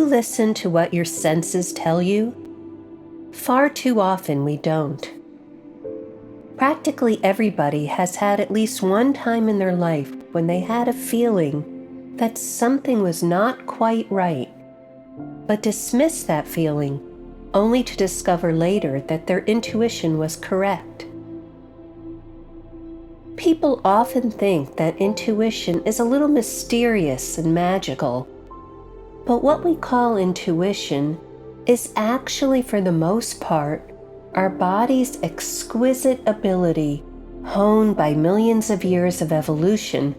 you listen to what your senses tell you? Far too often we don't. Practically everybody has had at least one time in their life when they had a feeling that something was not quite right, but dismissed that feeling only to discover later that their intuition was correct. People often think that intuition is a little mysterious and magical, but what we call intuition is actually, for the most part, our body's exquisite ability, honed by millions of years of evolution,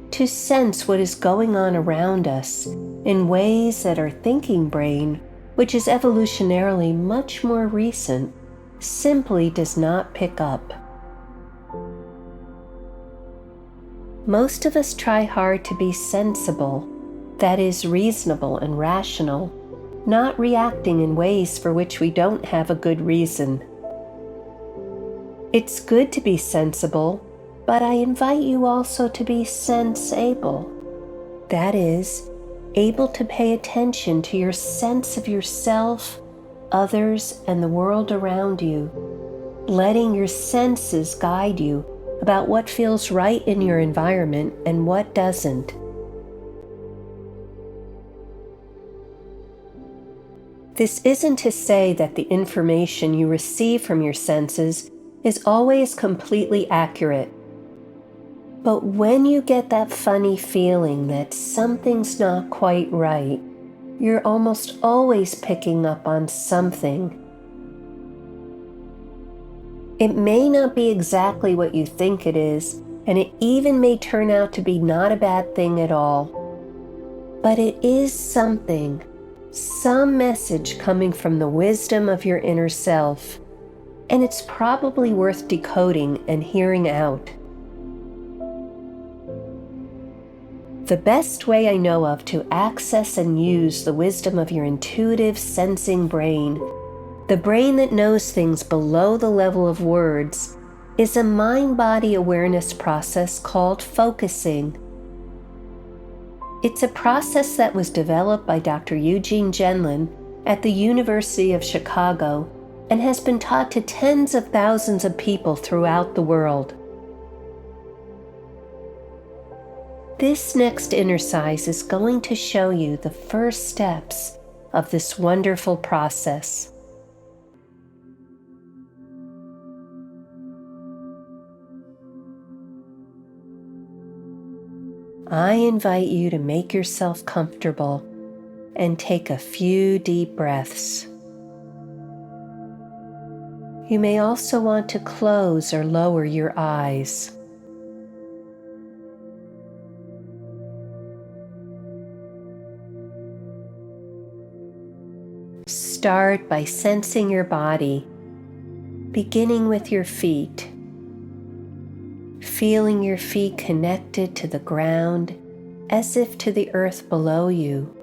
to sense what is going on around us in ways that our thinking brain, which is evolutionarily much more recent, simply does not pick up. Most of us try hard to be sensible, that is, reasonable and rational, not reacting in ways for which we don't have a good reason. It's good to be sensible, but I invite you also to be sense-able. That is, able to pay attention to your sense of yourself, others, and the world around you, letting your senses guide you about what feels right in your environment and what doesn't. This isn't to say that the information you receive from your senses is always completely accurate. But when you get that funny feeling that something's not quite right, you're almost always picking up on something. It may not be exactly what you think it is, and it even may turn out to be not a bad thing at all. But it is something, some message coming from the wisdom of your inner self, and it's probably worth decoding and hearing out. The best way I know of to access and use the wisdom of your intuitive sensing brain, the brain that knows things below the level of words, is a mind-body awareness process called focusing. It's a process that was developed by Dr. Eugene Gendlin at the University of Chicago and has been taught to tens of thousands of people throughout the world. This next exercise is going to show you the first steps of this wonderful process. I invite you to make yourself comfortable and take a few deep breaths. You may also want to close or lower your eyes. Start by sensing your body, beginning with your feet. Feeling your feet connected to the ground as if to the earth below you.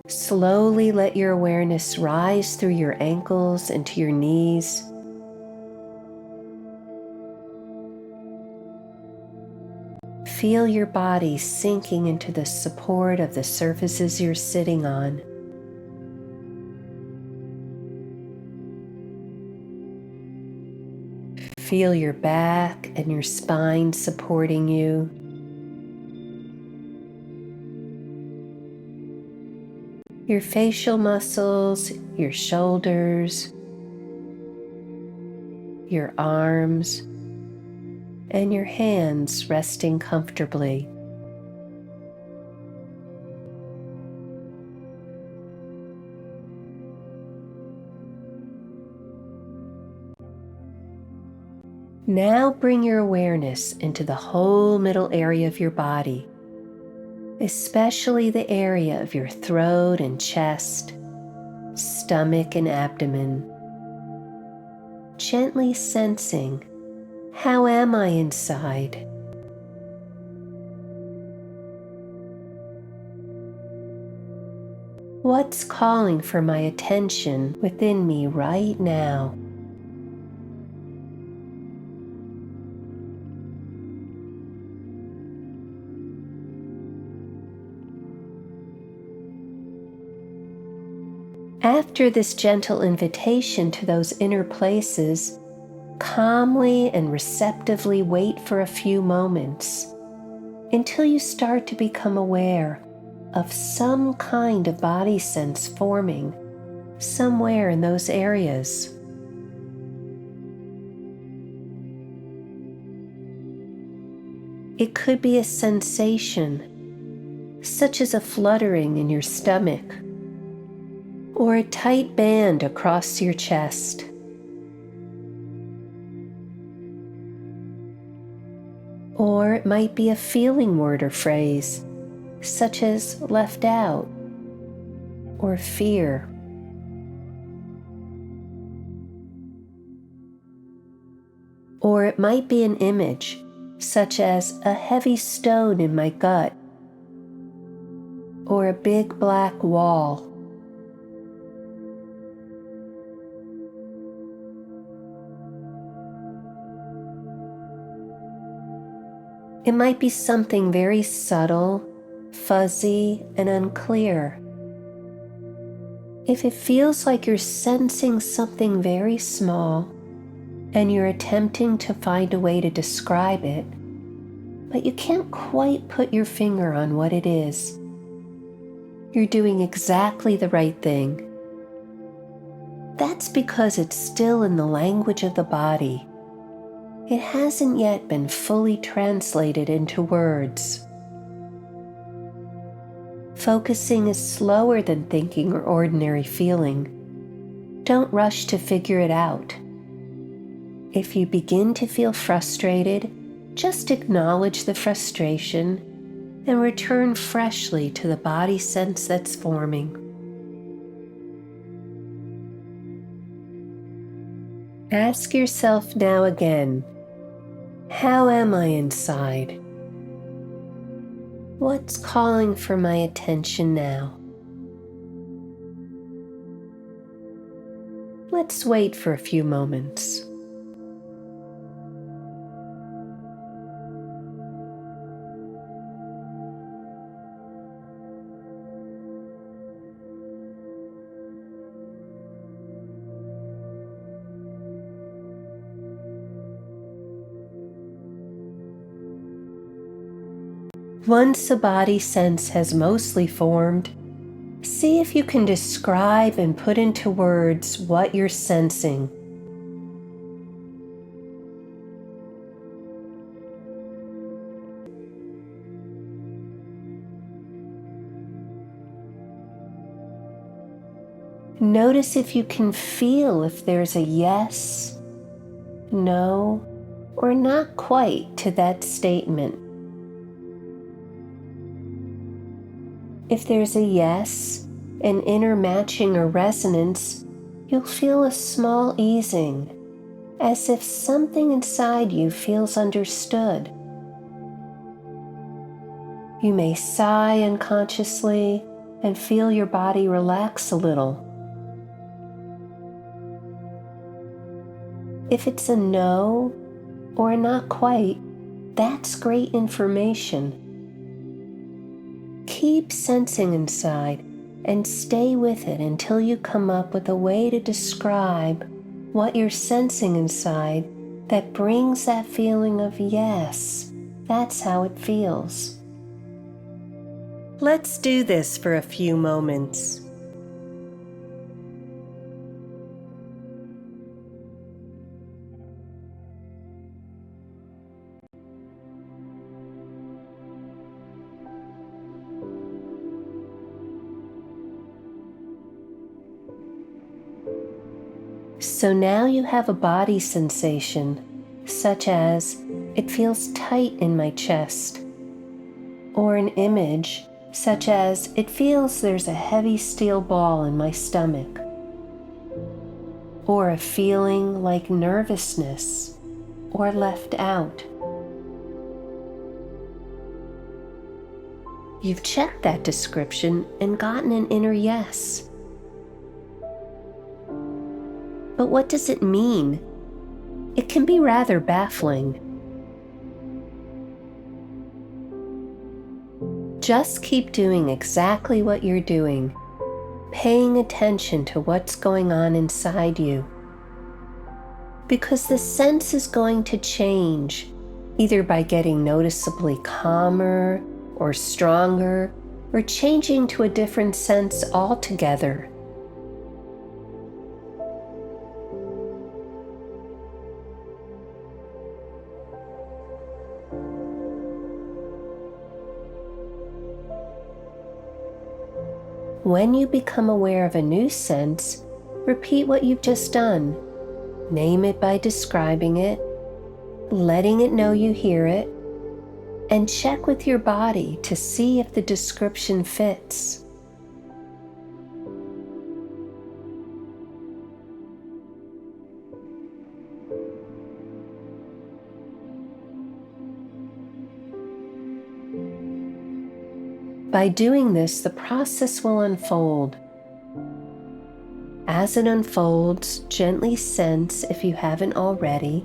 Slowly let your awareness rise through your ankles and to your knees. Feel your body sinking into the support of the surfaces you're sitting on. Feel your back and your spine supporting you. Your facial muscles, your shoulders, your arms, and your hands resting comfortably. Now bring your awareness into the whole middle area of your body, especially the area of your throat and chest, stomach and abdomen. Gently sensing, how am I inside? What's calling for my attention within me right now? After this gentle invitation to those inner places, calmly and receptively wait for a few moments until you start to become aware of some kind of body sense forming somewhere in those areas. It could be a sensation, such as a fluttering in your stomach, or a tight band across your chest. Or it might be a feeling word or phrase, such as left out or fear. Or it might be an image, such as a heavy stone in my gut, or a big black wall. It might be something very subtle, fuzzy, and unclear. If it feels like you're sensing something very small and you're attempting to find a way to describe it, but you can't quite put your finger on what it is, you're doing exactly the right thing. That's because it's still in the language of the body. It hasn't yet been fully translated into words. Focusing is slower than thinking or ordinary feeling. Don't rush to figure it out. If you begin to feel frustrated, just acknowledge the frustration and return freshly to the body sense that's forming. Ask yourself now again, how am I inside? What's calling for my attention now? Let's wait for a few moments. Once a body sense has mostly formed, see if you can describe and put into words what you're sensing. Notice if you can feel if there's a yes, no, or not quite to that statement. If there's a yes, an inner matching or resonance, you'll feel a small easing, as if something inside you feels understood. You may sigh unconsciously and feel your body relax a little. If it's a no or a not quite, that's great information. Keep sensing inside and stay with it until you come up with a way to describe what you're sensing inside that brings that feeling of yes, that's how it feels. Let's do this for a few moments. So now you have a body sensation, such as, it feels tight in my chest, or an image, such as, it feels there's a heavy steel ball in my stomach, or a feeling like nervousness, or left out. You've checked that description and gotten an inner yes. But what does it mean? It can be rather baffling. Just keep doing exactly what you're doing. paying attention to what's going on inside you. Because the sense is going to change, either by getting noticeably calmer or stronger, or changing to a different sense altogether. When you become aware of a new sense, repeat what you've just done. Name it by describing it, letting it know you hear it, and check with your body to see if the description fits. By doing this, the process will unfold. As it unfolds, gently sense, if you haven't already,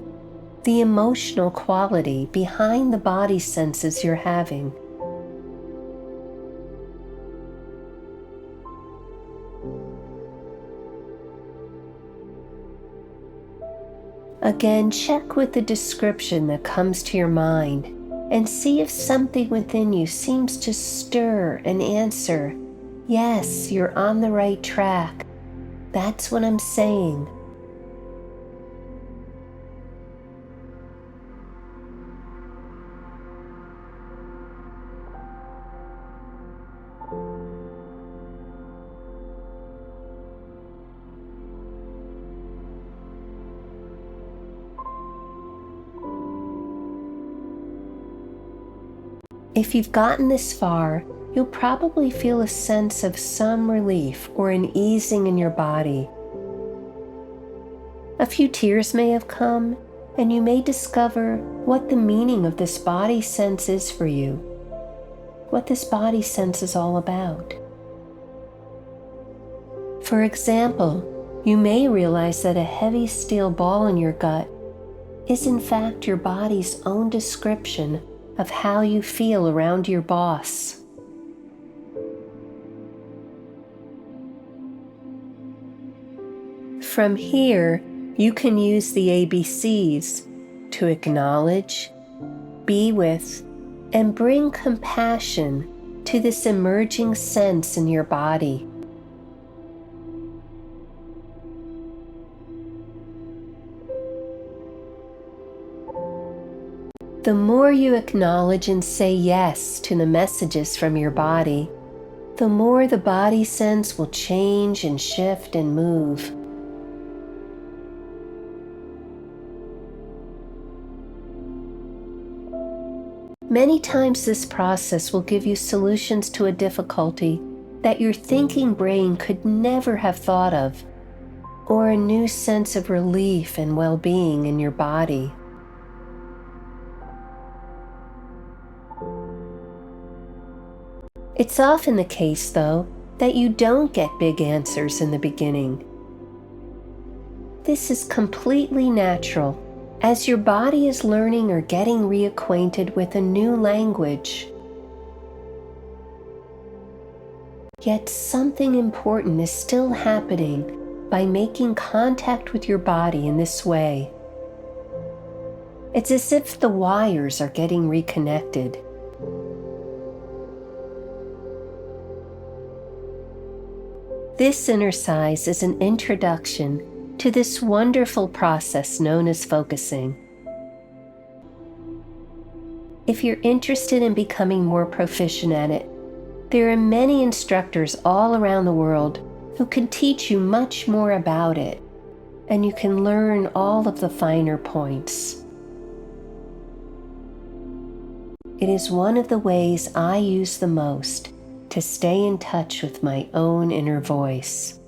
the emotional quality behind the body senses you're having. Again, check with the description that comes to your mind and see if something within you seems to stir and answer, "Yes, you're on the right track. That's what I'm saying." If you've gotten this far, you'll probably feel a sense of some relief or an easing in your body. A few tears may have come, and you may discover what the meaning of this body sense is for you, what this body sense is all about. For example, you may realize that a heavy steel ball in your gut is in fact your body's own description of how you feel around your boss. From here, you can use the ABCs to acknowledge, be with, and bring compassion to this emerging sense in your body. The more you acknowledge and say yes to the messages from your body, the more the body sense will change and shift and move. Many times this process will give you solutions to a difficulty that your thinking brain could never have thought of, or a new sense of relief and well-being in your body. It's often the case, though, that you don't get big answers in the beginning. This is completely natural, as your body is learning or getting reacquainted with a new language. Yet something important is still happening by making contact with your body in this way. It's as if the wires are getting reconnected. This exercise is an introduction to this wonderful process known as focusing. If you're interested in becoming more proficient at it, there are many instructors all around the world who can teach you much more about it, and you can learn all of the finer points. It is one of the ways I use the most to stay in touch with my own inner voice.